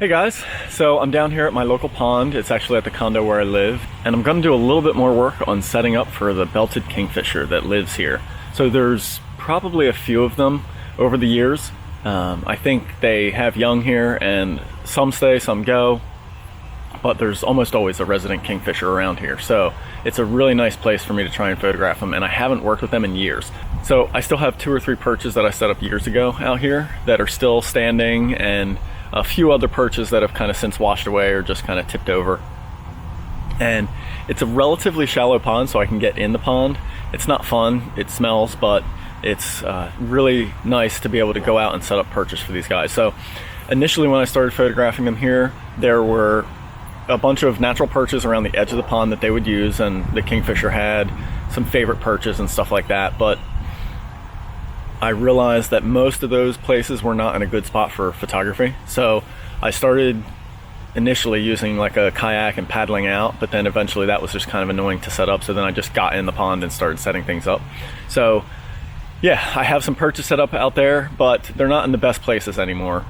Hey guys, so I'm down here at my local pond. It's actually at the condo where I live, and I'm going to do a little bit more work on setting up for the Belted Kingfisher that lives here. So there's probably a few of them over the years. I think they have young here, and some stay, some go, but there's almost always a resident kingfisher around here. So it's a really nice place for me to try and photograph them, and I haven't worked with them in years. So I still have 2 or 3 perches that I set up years ago out here that are still standing, and a few other perches that have kind of since washed away or just kind of tipped over. And it's a relatively shallow pond, so I can get in the pond. It's not fun, it smells, but it's really nice to be able to go out and set up perches for these guys. So initially when I started photographing them here, there were a bunch of natural perches around the edge of the pond that they would use, and the kingfisher had some favorite perches and stuff like that. But I realized that most of those places were not in a good spot for photography. So I started initially using like a kayak and paddling out, but then eventually that was just kind of annoying to set up. So then I just got in the pond and started setting things up. So yeah, I have some perches set up out there, but they're not in the best places anymore.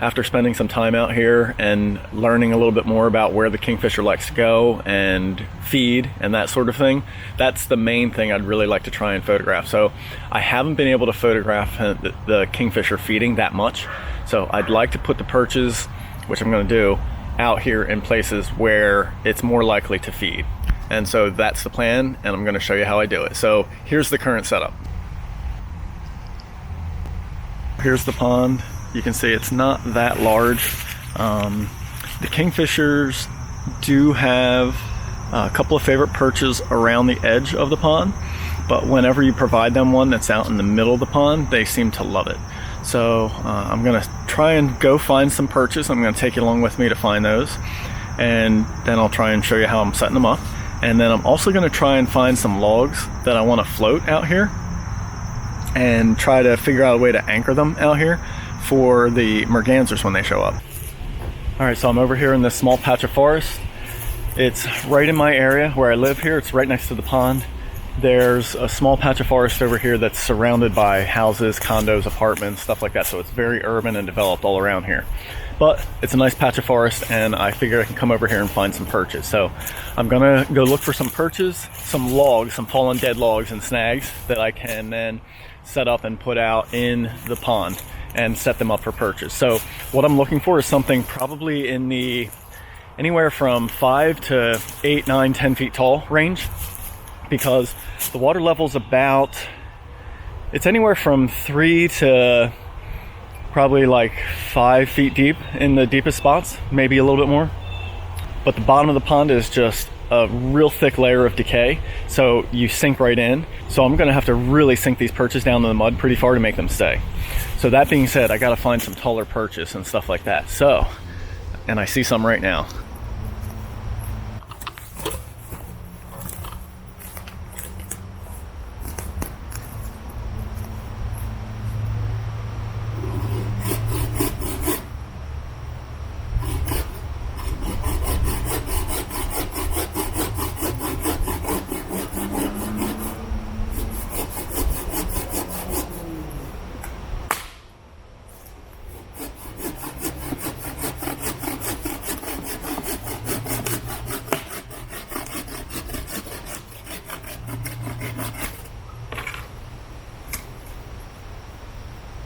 After spending some time out here and learning a little bit more about where the kingfisher likes to go and feed and that sort of thing, that's the main thing I'd really like to try and photograph. So I haven't been able to photograph the kingfisher feeding that much. So I'd like to put the perches, which I'm going to do, out here in places where it's more likely to feed. And so that's the plan, and I'm going to show you how I do it. So here's the current setup. Here's the pond. You can see it's not that large. The kingfishers do have a couple of favorite perches around the edge of the pond, but whenever you provide them one that's out in the middle of the pond, they seem to love it. So I'm gonna try and go find some perches. I'm gonna take you along with me to find those, and then I'll try and show you how I'm setting them up. And then I'm also gonna try and find some logs that I wanna float out here and try to figure out a way to anchor them out here for the mergansers when they show up. All right, so I'm over here in this small patch of forest. It's right in my area where I live here. It's right next to the pond. There's a small patch of forest over here that's surrounded by houses, condos, apartments, stuff like that. So it's very urban and developed all around here. But it's a nice patch of forest, and I figure I can come over here and find some perches. So I'm gonna go look for some perches, some logs, some fallen dead logs and snags that I can then set up and put out in the pond and set them up for perches. So what I'm looking for is something probably in the anywhere from 5 to 8, 9, 10 feet tall range, because the water level's it's anywhere from 3 to probably like 5 feet deep in the deepest spots, maybe a little bit more. But the bottom of the pond is just a real thick layer of decay, so you sink right in. So I'm gonna have to really sink these perches down in the mud pretty far to make them stay. So that being said, I gotta find some taller perches and stuff like that. So, and I see some right now.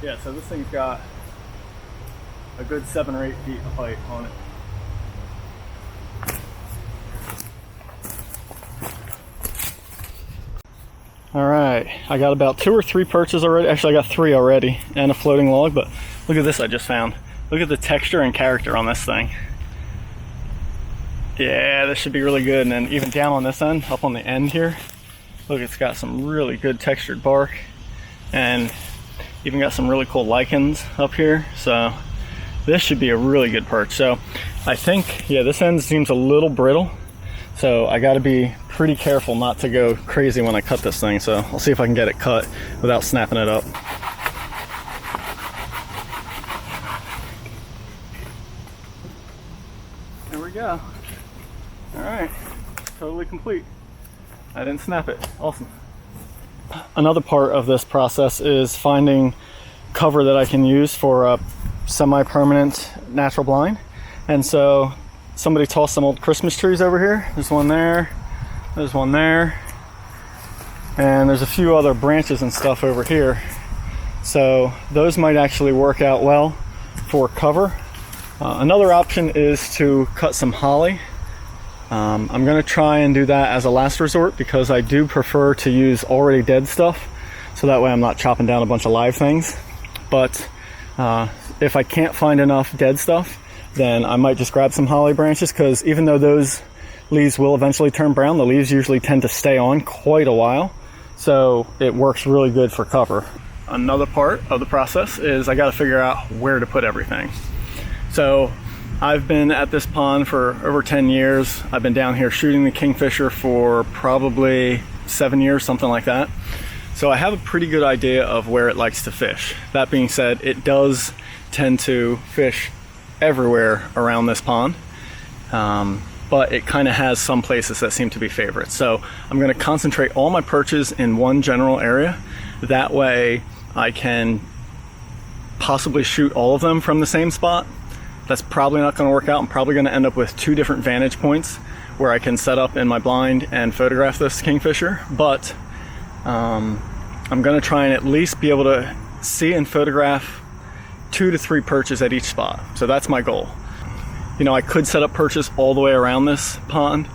Yeah, so this thing's got a good 7 or 8 feet of height on it. All right, I got about 2 or 3 perches already. Actually, I got 3 already, and a floating log, but look at this I just found. Look at the texture and character on this thing. Yeah, this should be really good. And then even down on this end, up on the end here, look, it's got some really good textured bark, and even got some really cool lichens up here. So this should be a really good perch. So I think, yeah, this end seems a little brittle, so I got to be pretty careful not to go crazy when I cut this thing. So I'll see if I can get it cut without snapping it up. There we go. All right, totally complete. I didn't snap it. Awesome. Another part of this process is finding cover that I can use for a semi-permanent natural blind. And so somebody tossed some old Christmas trees over here. There's one there, there's one there, and there's a few other branches and stuff over here. So those might actually work out well for cover. Another option is to cut some holly. I'm going to try and do that as a last resort because I do prefer to use already dead stuff, so that way I'm not chopping down a bunch of live things. But if I can't find enough dead stuff, then I might just grab some holly branches, because even though those leaves will eventually turn brown, the leaves usually tend to stay on quite a while, so it works really good for cover. Another part of the process is I got to figure out where to put everything. So I've been at this pond for over 10 years. I've been down here shooting the kingfisher for probably 7 years, something like that. So I have a pretty good idea of where it likes to fish. That being said, it does tend to fish everywhere around this pond, but it kind of has some places that seem to be favorites. So I'm going to concentrate all my perches in one general area. That way I can possibly shoot all of them from the same spot. That's probably not going to work out. I'm probably going to end up with 2 different vantage points where I can set up in my blind and photograph this kingfisher, but I'm going to try and at least be able to see and photograph 2 to 3 perches at each spot. So that's my goal. You know, I could set up perches all the way around this pond,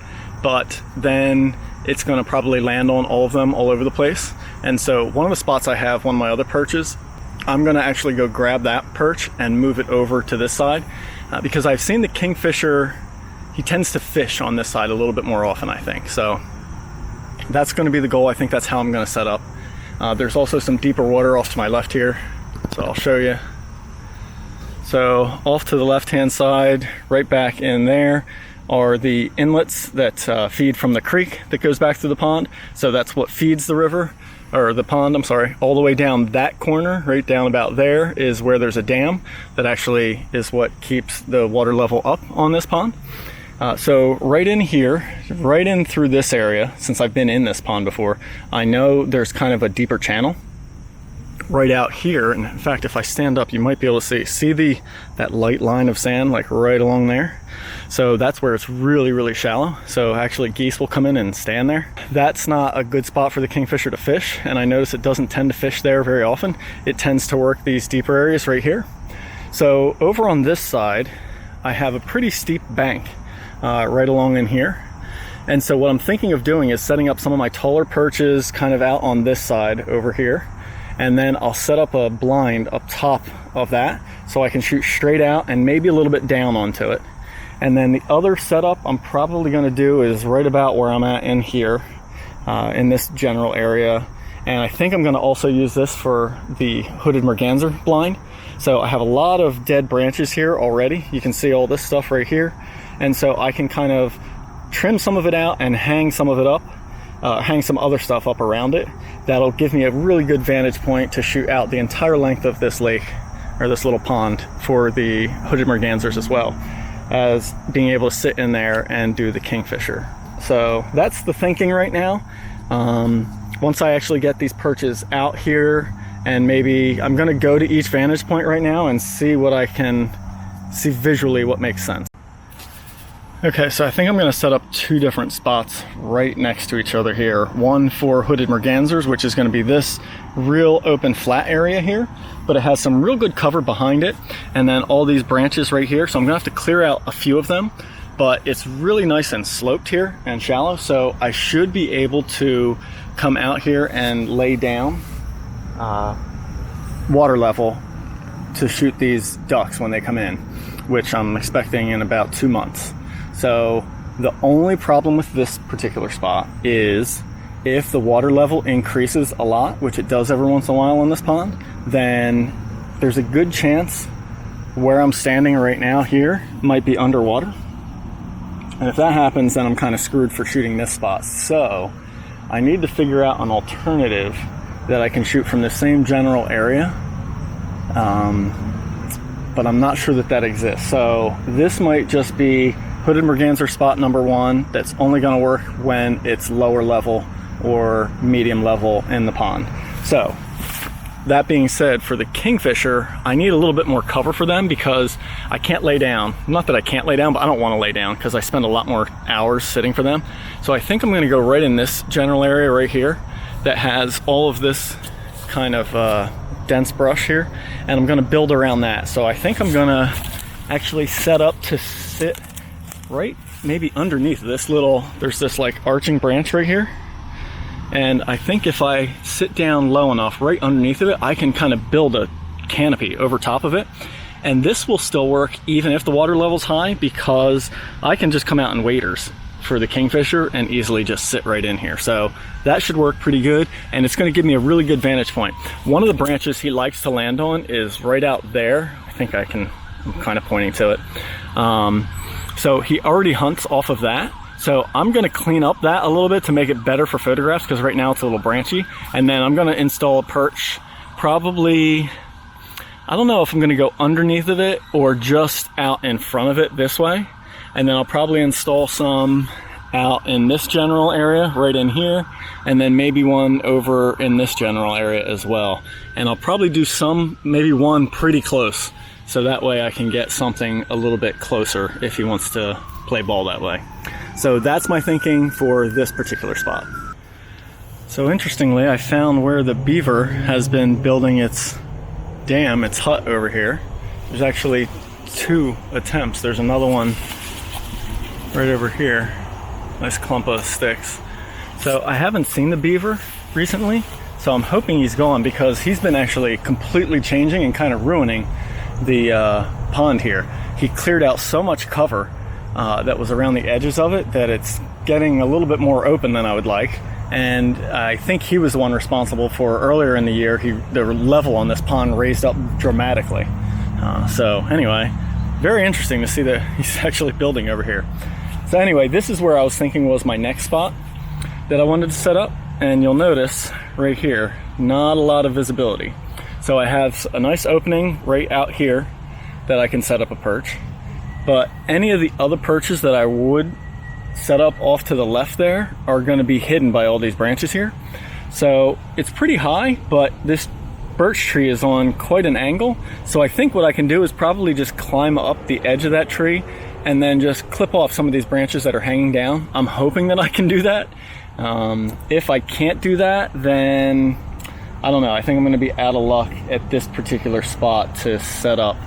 but then it's going to probably land on all of them all over the place. And so one of the spots I have, one of my other perches, I'm going to actually go grab that perch and move it over to this side, because I've seen the kingfisher, he tends to fish on this side a little bit more often, I think. So that's going to be the goal. I think that's how I'm going to set up. There's also some deeper water off to my left here, so I'll show you. So off to the left-hand side, right back in there, are the inlets that feed from the creek that goes back to the pond. So that's what feeds the river, or the pond, I'm sorry. All the way down that corner, right down about there, is where there's a dam that actually is what keeps the water level up on this pond. So right in here, right in through this area, since I've been in this pond before, I know there's kind of a deeper channel right out here. And in fact, if I stand up, you might be able to see that light line of sand like right along there. So that's where it's really, really shallow. So actually geese will come in and stand there. That's not a good spot for the kingfisher to fish, and I notice it doesn't tend to fish there very often. It tends to work these deeper areas right here. So over on this side, I have a pretty steep bank right along in here. And so what I'm thinking of doing is setting up some of my taller perches kind of out on this side over here. And then I'll set up a blind up top of that so I can shoot straight out and maybe a little bit down onto it. And then the other setup I'm probably going to do is right about where I'm at in here, in this general area. And I think I'm going to also use this for the hooded merganser blind. So I have a lot of dead branches here already. You can see all this stuff right here. And so I can kind of trim some of it out and hang some of it up. Hang some other stuff up around it. That'll give me a really good vantage point to shoot out the entire length of this lake, or this little pond, for the hooded mergansers, as well as being able to sit in there and do the kingfisher. So that's the thinking right now. Once I actually get these perches out here, and maybe I'm going to go to each vantage point right now and see what I can see visually, what makes sense. Okay, so I think I'm going to set up 2 different spots right next to each other here. One for hooded mergansers, which is going to be this real open flat area here, but it has some real good cover behind it, and then all these branches right here. So I'm going to have to clear out a few of them, but it's really nice and sloped here and shallow, so I should be able to come out here and lay down water level to shoot these ducks when they come in, which I'm expecting in about 2 months. So the only problem with this particular spot is if the water level increases a lot, which it does every once in a while in this pond, then there's a good chance where I'm standing right now here might be underwater. And if that happens, then I'm kind of screwed for shooting this spot. So I need to figure out an alternative that I can shoot from the same general area. But I'm not sure that exists. So this might just be hooded merganser spot number 1 that's only going to work when it's lower level or medium level in the pond. So that being said, for the kingfisher, I need a little bit more cover for them because I can't lay down. Not that I can't lay down, but I don't want to lay down because I spend a lot more hours sitting for them. So I think I'm going to go right in this general area right here that has all of this kind of dense brush here, and I'm going to build around that. So I think I'm going to actually set up to sit right maybe underneath this little, there's this like arching branch right here. And I think if I sit down low enough right underneath of it, I can kind of build a canopy over top of it. And this will still work even if the water level's high, because I can just come out in waders for the kingfisher and easily just sit right in here. So that should work pretty good, and it's going to give me a really good vantage point. One of the branches he likes to land on is right out there. I think I'm kind of pointing to it. So he already hunts off of that. So I'm going to clean up that a little bit to make it better for photographs, because right now it's a little branchy. And then I'm going to install a perch, probably, I don't know if I'm going to go underneath of it or just out in front of it this way. And then I'll probably install some out in this general area right in here, and then maybe one over in this general area as well. And I'll probably do maybe one pretty close, so that way I can get something a little bit closer if he wants to play ball that way. So that's my thinking for this particular spot. So interestingly, I found where the beaver has been building its dam, its hut over here. There's actually 2 attempts. There's another one right over here. Nice clump of sticks. So I haven't seen the beaver recently, so I'm hoping he's gone, because he's been actually completely changing and kind of ruining the pond here. He cleared out so much cover that was around the edges of it that it's getting a little bit more open than I would like. And I think he was the one responsible for, earlier in the year, the level on this pond raised up dramatically. So anyway, very interesting to see that he's actually building over here. So anyway, this is where I was thinking was my next spot that I wanted to set up. And you'll notice right here, not a lot of visibility. So I have a nice opening right out here that I can set up a perch. But any of the other perches that I would set up off to the left there are going to be hidden by all these branches here. So it's pretty high, but this birch tree is on quite an angle. So I think what I can do is probably just climb up the edge of that tree and then just clip off some of these branches that are hanging down. I'm hoping that I can do that. If I can't do that, then I don't know. I think I'm going to be out of luck at this particular spot to set up.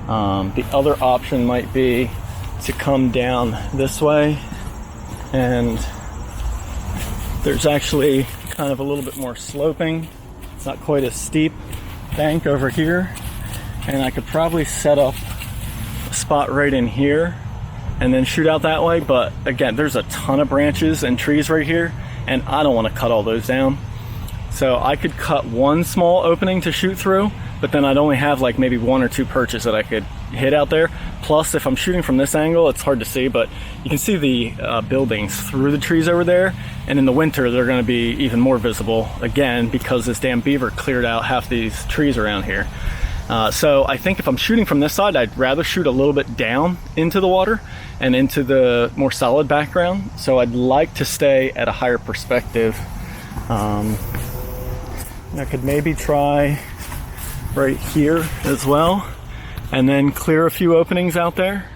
The other option might be to come down this way, and there's actually kind of a little bit more sloping. It's not quite a steep bank over here, and I could probably set up a spot right in here and then shoot out that way. But again, there's a ton of branches and trees right here, and I don't want to cut all those down. So I could cut one small opening to shoot through, but then I'd only have like maybe 1 or 2 perches that I could hit out there. Plus, if I'm shooting from this angle, it's hard to see, but you can see the buildings through the trees over there. And in the winter, they're going to be even more visible, again, because this damn beaver cleared out half these trees around here. So I think if I'm shooting from this side, I'd rather shoot a little bit down into the water and into the more solid background. So I'd like to stay at a higher perspective. I could maybe try right here as well, and then clear a few openings out there.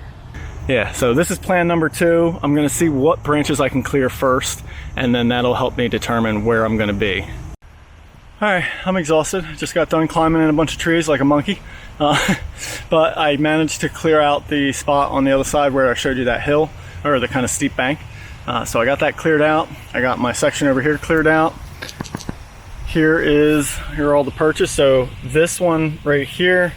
Yeah, so this is plan number 2. I'm going to see what branches I can clear first, and then that'll help me determine where I'm going to be. Alright, I'm exhausted. Just got done climbing in a bunch of trees like a monkey. But I managed to clear out the spot on the other side where I showed you that hill, or the kind of steep bank. So I got that cleared out. I got my section over here cleared out. Here are all the perches. So this one right here,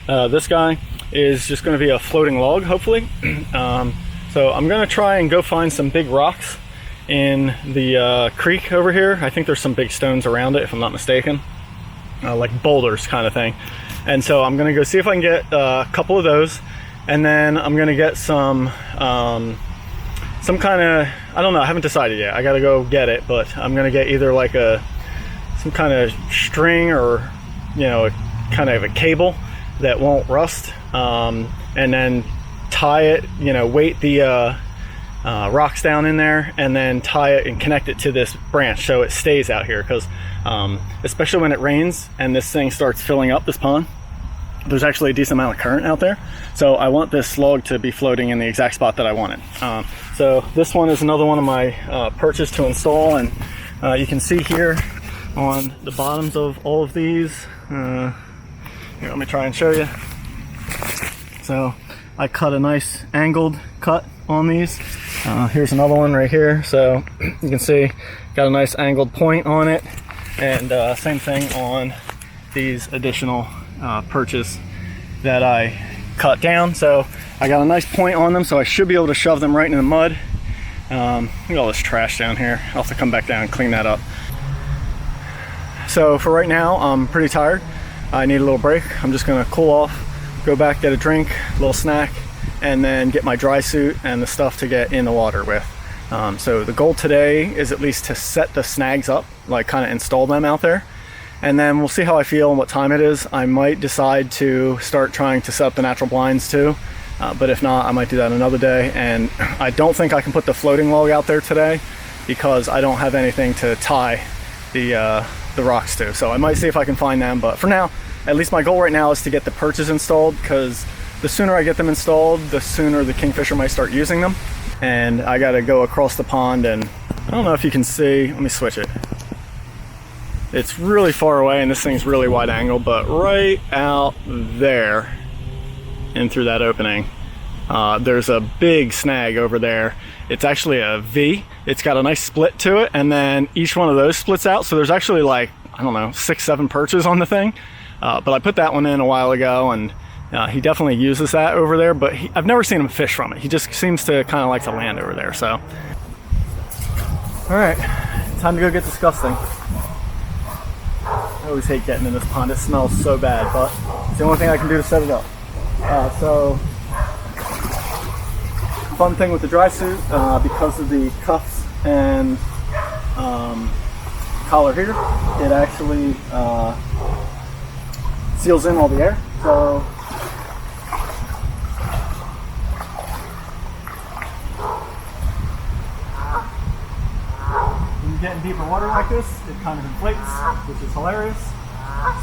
this guy, is just going to be a floating log, hopefully. So I'm going to try and go find some big rocks in the creek over here. I think there's some big stones around it, if I'm not mistaken, like boulders kind of thing. And so I'm going to go see if I can get a couple of those, and then I'm going to get some kind of, I don't know, I haven't decided yet. I got to go get it, but I'm going to get either like some kind of string, or kind of a cable that won't rust, and then tie it, weight the rocks down in there, and then tie it and connect it to this branch so it stays out here, because especially when it rains and this thing starts filling up, this pond, there's actually a decent amount of current out there. So I want this log to be floating in the exact spot that I want it. So this one is another one of my perches to install, and you can see here on the bottoms of all of these, here, let me try and show you. So I cut a nice angled cut on these. Here's another one right here. So you can see, got a nice angled point on it, and same thing on these additional perches that I cut down. So I got a nice point on them, so I should be able to shove them right in the mud. Look at all this trash down here. I'll have to come back down and clean that up. So for right now, I'm pretty tired. I need a little break. I'm just gonna cool off, go back, get a drink, a little snack, and then get my dry suit and the stuff to get in the water with. So the goal today is at least to set the snags up, like kind of install them out there. And then we'll see how I feel and what time it is. I might decide to start trying to set up the natural blinds too. But if not, I might do that another day. And I don't think I can put the floating log out there today because I don't have anything to tie the rocks to. So I might see if I can find them. But for now, at least my goal right now is to get the perches installed, because the sooner I get them installed, the sooner the Kingfisher might start using them. And I got to go across the pond, and I don't know if you can see. Let me switch it. It's really far away, and this thing's really wide angle, but right out there and through that opening, there's a big snag over there. It's actually a V. It's got a nice split to it, and then each one of those splits out. So there's actually like, I don't know, 6-7 perches on the thing. But I put that one in a while ago, and he definitely uses that over there, but I've never seen him fish from it. He just seems to kind of like to land over there. So, all right, time to go get disgusting. I always hate getting in this pond. It smells so bad, but it's the only thing I can do to set it up. So, fun thing with the dry suit, because of the cuffs and collar here, it actually seals in all the air. So when you get in deeper water like this, it kind of inflates, which is hilarious.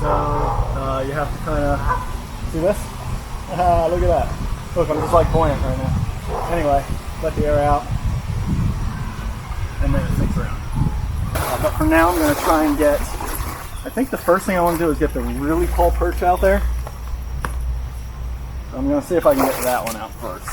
So you have to kind of see this. Look at that. Look, I'm just like buoyant right now. Anyway, let the air out, and then it sinks around. But for now, I'm going to try and get, I think the first thing I want to do is get the really tall perch out there. So I'm going to see if I can get that one out first.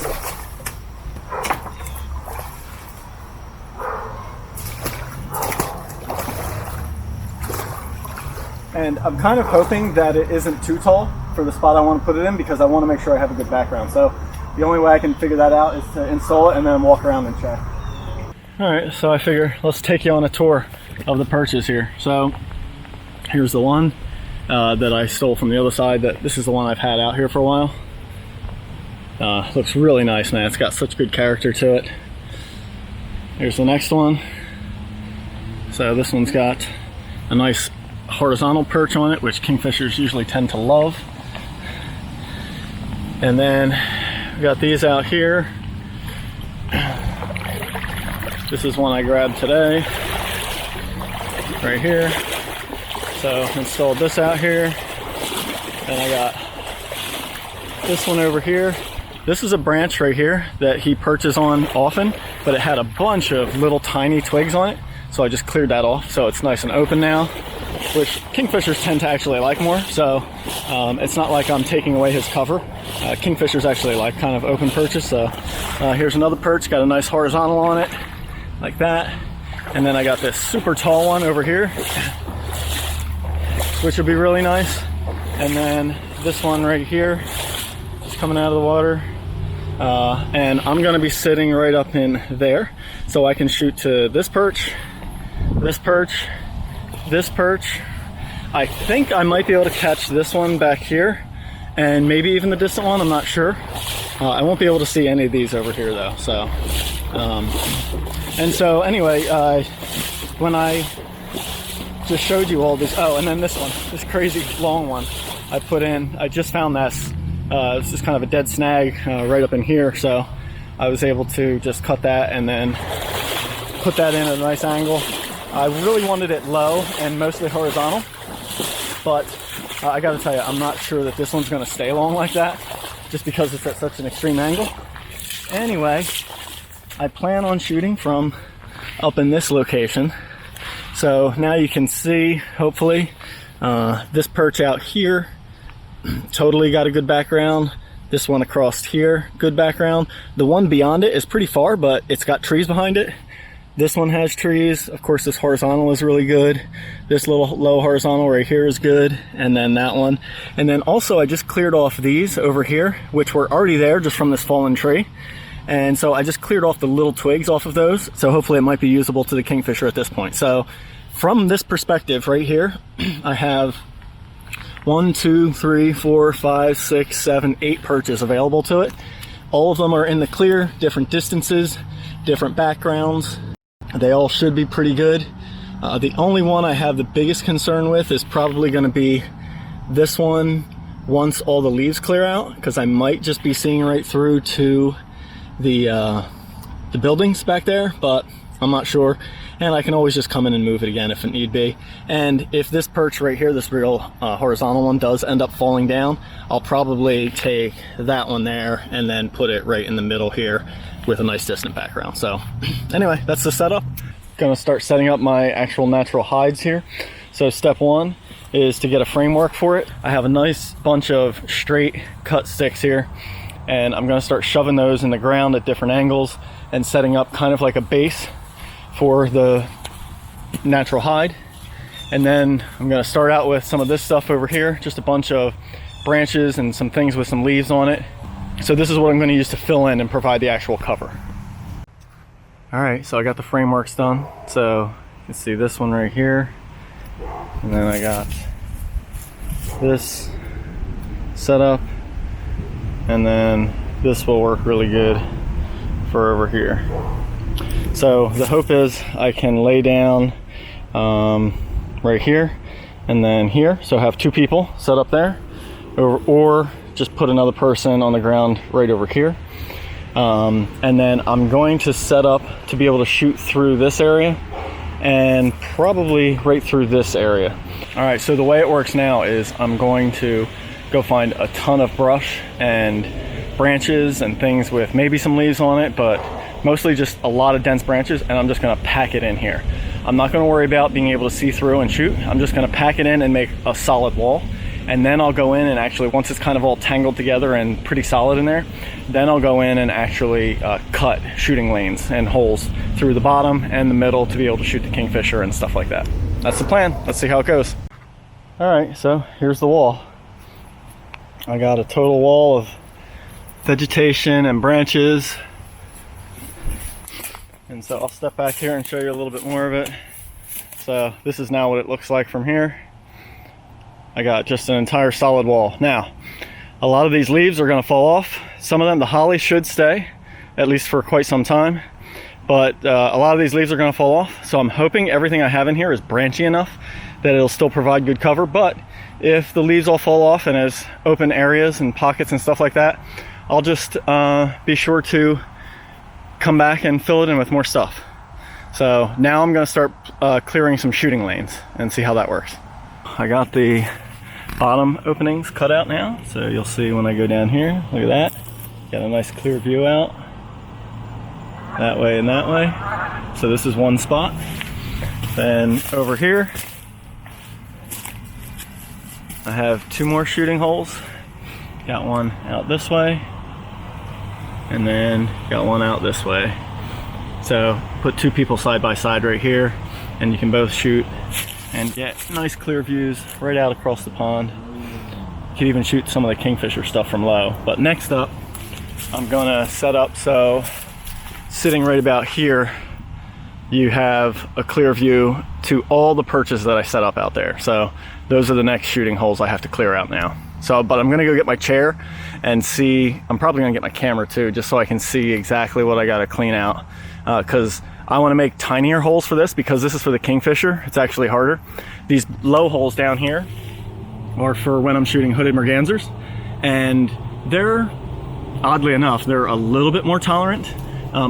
And I'm kind of hoping that it isn't too tall for the spot I want to put it in, because I want to make sure I have a good background. So the only way I can figure that out is to install it and then walk around and check. All right, so I figure let's take you on a tour of the perches here. So here's the one that I stole from the other side. This is the one I've had out here for a while. Looks really nice, man. It's got such good character to it. Here's the next one. So this one's got a nice horizontal perch on it, which kingfishers usually tend to love. And then we got these out here. This is one I grabbed today, right here. So installed this out here. Then I got this one over here. This is a branch right here that he perches on often, but it had a bunch of little tiny twigs on it. So I just cleared that off, so it's nice and open now, which kingfishers tend to actually like more. So it's not like I'm taking away his cover. Kingfishers actually like kind of open perches. So here's another perch, got a nice horizontal on it, like that. And then I got this super tall one over here, which will be really nice. And then this one right here, just coming out of the water. And I'm gonna be sitting right up in there, so I can shoot to this perch, this perch, this perch. I think I might be able to catch this one back here, and maybe even the distant one, I'm not sure. I won't be able to see any of these over here though. So, and so anyway, when I just showed you all this, oh, and then this one, this crazy long one I put in, I just found this. It's just kind of a dead snag right up in here. So I was able to just cut that and then put that in at a nice angle. I really wanted it low and mostly horizontal, but I gotta tell you, I'm not sure that this one's gonna stay long like that, just because it's at such an extreme angle. Anyway, I plan on shooting from up in this location. So now you can see, hopefully, this perch out here, totally got a good background. This one across here, good background. The one beyond it is pretty far, but it's got trees behind it. This one has trees. Of course, this horizontal is really good. This little low horizontal right here is good. And then that one. And then also I just cleared off these over here, which were already there just from this fallen tree. And so I just cleared off the little twigs off of those. So hopefully it might be usable to the Kingfisher at this point. So from this perspective right here, I have 1, 2, 3, 4, 5, 6, 7, 8 perches available to it. All of them are in the clear, different distances, different backgrounds. They all should be pretty good. The only one I have the biggest concern with is probably going to be this one once all the leaves clear out, because I might just be seeing right through to the buildings back there, but I'm not sure. And I can always just come in and move it again if it need be. And if this perch right here, this real horizontal one, does end up falling down, I'll probably take that one there and then put it right in the middle here with a nice distant background. So anyway, that's the setup. Gonna start setting up my actual natural hides here. So step one is to get a framework for it. I have a nice bunch of straight cut sticks here, and I'm gonna start shoving those in the ground at different angles and setting up kind of like a base for the natural hide. And then I'm gonna start out with some of this stuff over here, just a bunch of branches and some things with some leaves on it. So this is what I'm going to use to fill in and provide the actual cover. All right, so I got the frameworks done. So you can see this one right here. And then I got this set up. And then this will work really good for over here. So the hope is I can lay down right here and then here. So I have 2 people set up there, or just put another person on the ground right over here. And then I'm going to set up to be able to shoot through this area and probably right through this area. All right, so the way it works now is I'm going to go find a ton of brush and branches and things with maybe some leaves on it, but mostly just a lot of dense branches, and I'm just gonna pack it in here. I'm not gonna worry about being able to see through and shoot. I'm just gonna pack it in and make a solid wall. And then I'll go in and actually, once it's kind of all tangled together and pretty solid in there, then I'll go in and actually cut shooting lanes and holes through the bottom and the middle to be able to shoot the Kingfisher and stuff like that. That's the plan. Let's see how it goes. All right, so here's the wall. I got a total wall of vegetation and branches. And so I'll step back here and show you a little bit more of it. So this is now what it looks like from here. I got just an entire solid wall. Now, a lot of these leaves are going to fall off. Some of them, the holly, should stay, at least for quite some time. But a lot of these leaves are going to fall off. So I'm hoping everything I have in here is branchy enough that it'll still provide good cover. But if the leaves all fall off and there's open areas and pockets and stuff like that, I'll just be sure to come back and fill it in with more stuff. So now I'm going to start clearing some shooting lanes and see how that works. I got the bottom openings cut out now, so you'll see when I go down here. Look at that. Got a nice clear view out that way and that way. So this is one spot. Then over here I have 2 more shooting holes. Got one out this way and then got one out this way. So put 2 people side by side right here and you can both shoot and get nice clear views right out across the pond. You can even shoot some of the Kingfisher stuff from low. But next up, I'm gonna set up so sitting right about here, you have a clear view to all the perches that I set up out there. So those are the next shooting holes I have to clear out now. So, but I'm gonna go get my chair and see, I'm probably gonna get my camera too, just so I can see exactly what I gotta clean out. Cause I wanna make tinier holes for this because this is for the Kingfisher. It's actually harder. These low holes down here are for when I'm shooting hooded mergansers, and they're oddly enough, they're a little bit more tolerant.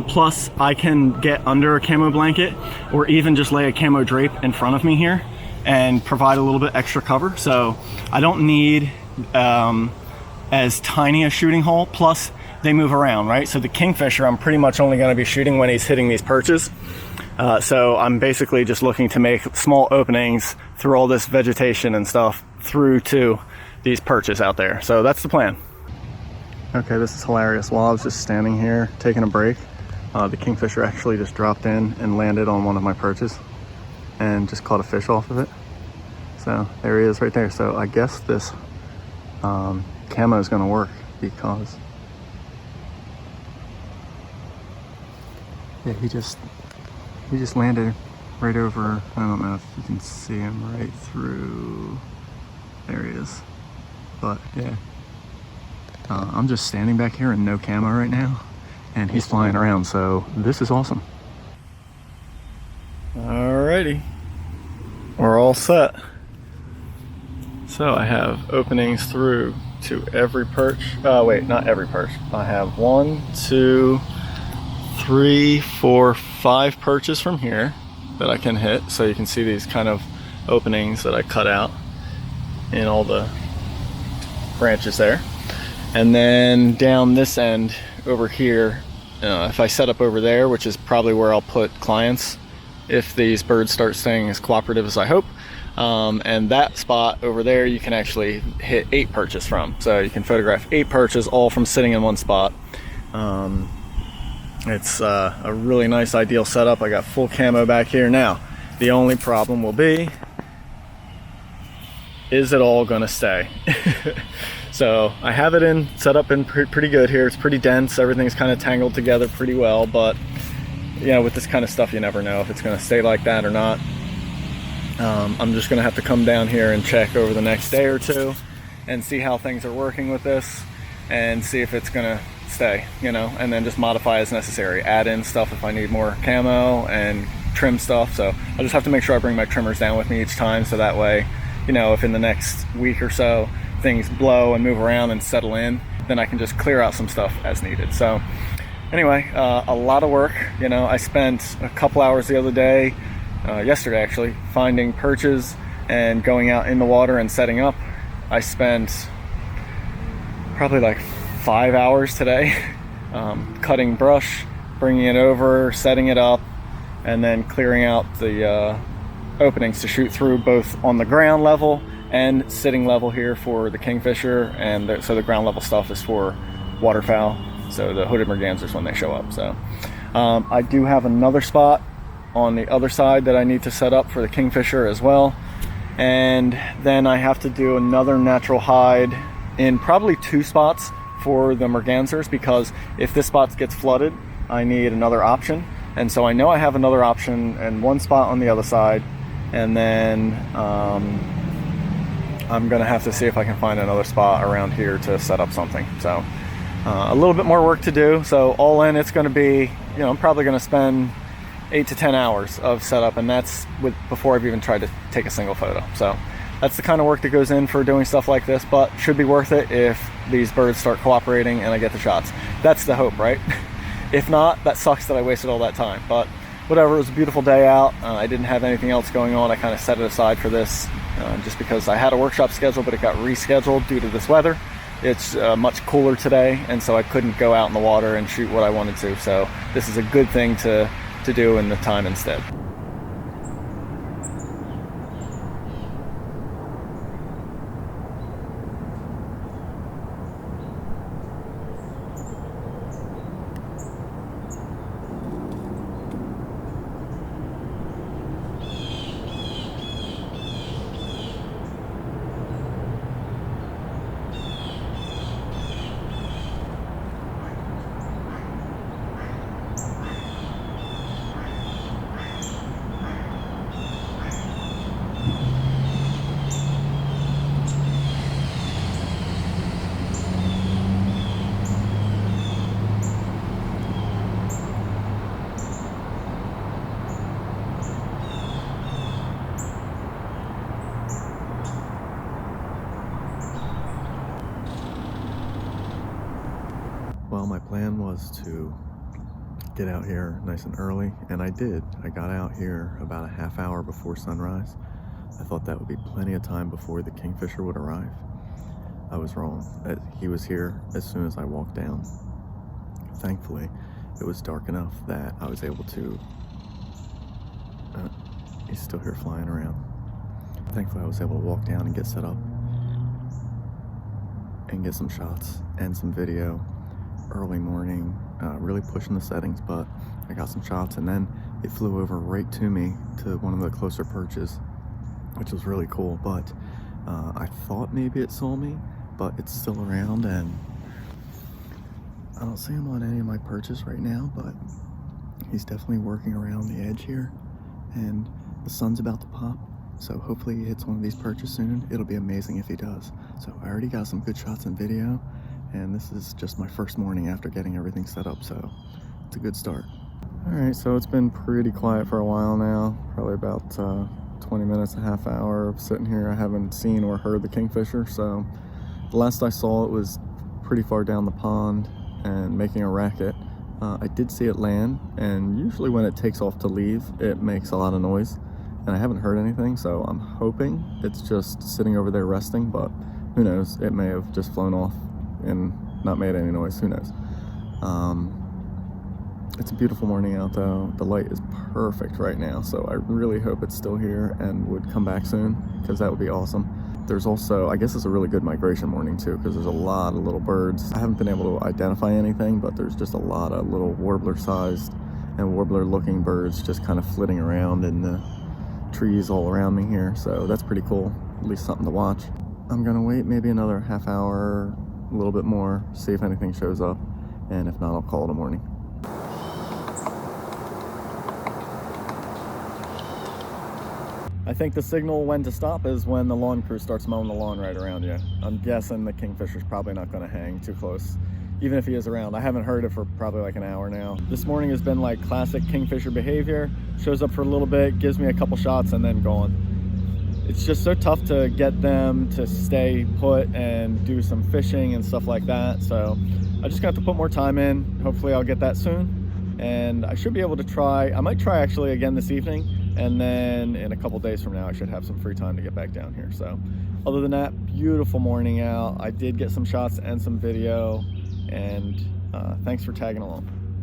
Plus, I can get under a camo blanket or even just lay a camo drape in front of me here and provide a little bit extra cover. So I don't need as tiny a shooting hole. Plus, they move around, right? So the Kingfisher, I'm pretty much only going to be shooting when he's hitting these perches. So I'm basically just looking to make small openings through all this vegetation and stuff through to these perches out there. So that's the plan. Okay, this is hilarious. While I was just standing here taking a break, the Kingfisher actually just dropped in and landed on one of my perches and just caught a fish off of it. So there he is right there. So I guess this camo is going to work because yeah, he just landed right over. I don't know if you can see him right through. There he is. But yeah, I'm just standing back here in no camo right now, and he's flying around. So this is awesome. Alrighty, we're all set. So I have openings through to every perch. Wait, not every perch. I have 1, 2, 3, 4, 5 perches from here that I can hit. So you can see these kind of openings that I cut out in all the branches there. And then down this end over here, if I set up over there, which is probably where I'll put clients if these birds start staying as cooperative as I hope, and that spot over there you can actually hit 8 perches from. So you can photograph 8 perches all from sitting in one spot. It's a really nice ideal setup. I got full camo back here. Now the only problem will be, is it all gonna stay? So I have it set up in pretty good here. It's pretty dense. Everything's kind of tangled together pretty well, but you know, with this kind of stuff, you never know if it's gonna stay like that or not. I'm just gonna have to come down here and check over the next day or two and see how things are working with this and see if it's gonna stay, you know, and then just modify as necessary. Add in stuff if I need more camo and trim stuff. So I just have to make sure I bring my trimmers down with me each time, so that way, you know, if in the next week or so things blow and move around and settle in, then I can just clear out some stuff as needed. So anyway, a lot of work. You know, I spent a couple hours the other day, yesterday actually, finding perches and going out in the water and setting up. I spent probably like 5 hours today cutting brush, bringing it over, setting it up, and then clearing out the openings to shoot through, both on the ground level and sitting level here for the Kingfisher, and so the ground level stuff is for waterfowl, so the hooded mergansers when they show up. So I do have another spot on the other side that I need to set up for the Kingfisher as well, and then I have to do another natural hide in probably 2 spots for the mergansers, because if this spot gets flooded, I need another option. And so I know I have another option and one spot on the other side, and then I'm gonna have to see if I can find another spot around here to set up something. So a little bit more work to do. So all in, it's gonna be, you know, I'm probably gonna spend 8 to 10 hours of setup, and that's before I've even tried to take a single photo. So that's the kind of work that goes in for doing stuff like this, but should be worth it if these birds start cooperating and I get the shots. That's the hope, right? If not, that sucks that I wasted all that time, but whatever. It was a beautiful day out. I didn't have anything else going on. I kind of set it aside for this just because I had a workshop scheduled, but it got rescheduled due to this weather. It's much cooler today, and so I couldn't go out in the water and shoot what I wanted to. So this is a good thing to do in the time instead. Well, my plan was to get out here nice and early, and I did. I got out here about a half hour before sunrise. I thought that would be plenty of time before the kingfisher would arrive. I was wrong. He was here as soon as I walked down. Thankfully, it was dark enough that I was able to... he's still here flying around. Thankfully, I was able to walk down and get set up and get some shots and some video early morning, really pushing the settings, but I got some shots, and then it flew over right to me to one of the closer perches, which was really cool. But I thought maybe it saw me, but it's still around, and I don't see him on any of my perches right now, but he's definitely working around the edge here, and the sun's about to pop, so hopefully he hits one of these perches soon. It'll be amazing if he does. So I already got some good shots and video, and this is just my first morning after getting everything set up, so it's a good start. All right, so it's been pretty quiet for a while now, probably about 20 minutes, a half hour of sitting here. I haven't seen or heard the kingfisher, so the last I saw it was pretty far down the pond and making a racket. I did see it land, and usually when it takes off to leave, it makes a lot of noise, and I haven't heard anything, so I'm hoping it's just sitting over there resting, but who knows? It may have just flown off and not made any noise, who knows? It's a beautiful morning out though. The light is perfect right now, so I really hope it's still here and would come back soon, because that would be awesome. There's also, I guess it's a really good migration morning too, because there's a lot of little birds. I haven't been able to identify anything, but there's just a lot of little warbler-sized and warbler-looking birds just kind of flitting around in the trees all around me here, so that's pretty cool, at least something to watch. I'm gonna wait maybe another half hour, a little bit more, see if anything shows up, and if not, I'll call it a morning. I think the signal when to stop is when the lawn crew starts mowing the lawn right around you. I'm guessing the kingfisher's probably not going to hang too close, even if he is around. I haven't heard it for probably like an hour now. This morning has been like classic kingfisher behavior. Shows up for a little bit, gives me a couple shots, and then gone. It's just so tough to get them to stay put and do some fishing and stuff like that. So I just got to put more time in. Hopefully I'll get that soon. And I should be able to try, I might try actually again this evening. And then in a couple days from now, I should have some free time to get back down here. So other than that, beautiful morning out. I did get some shots and some video, and thanks for tagging along.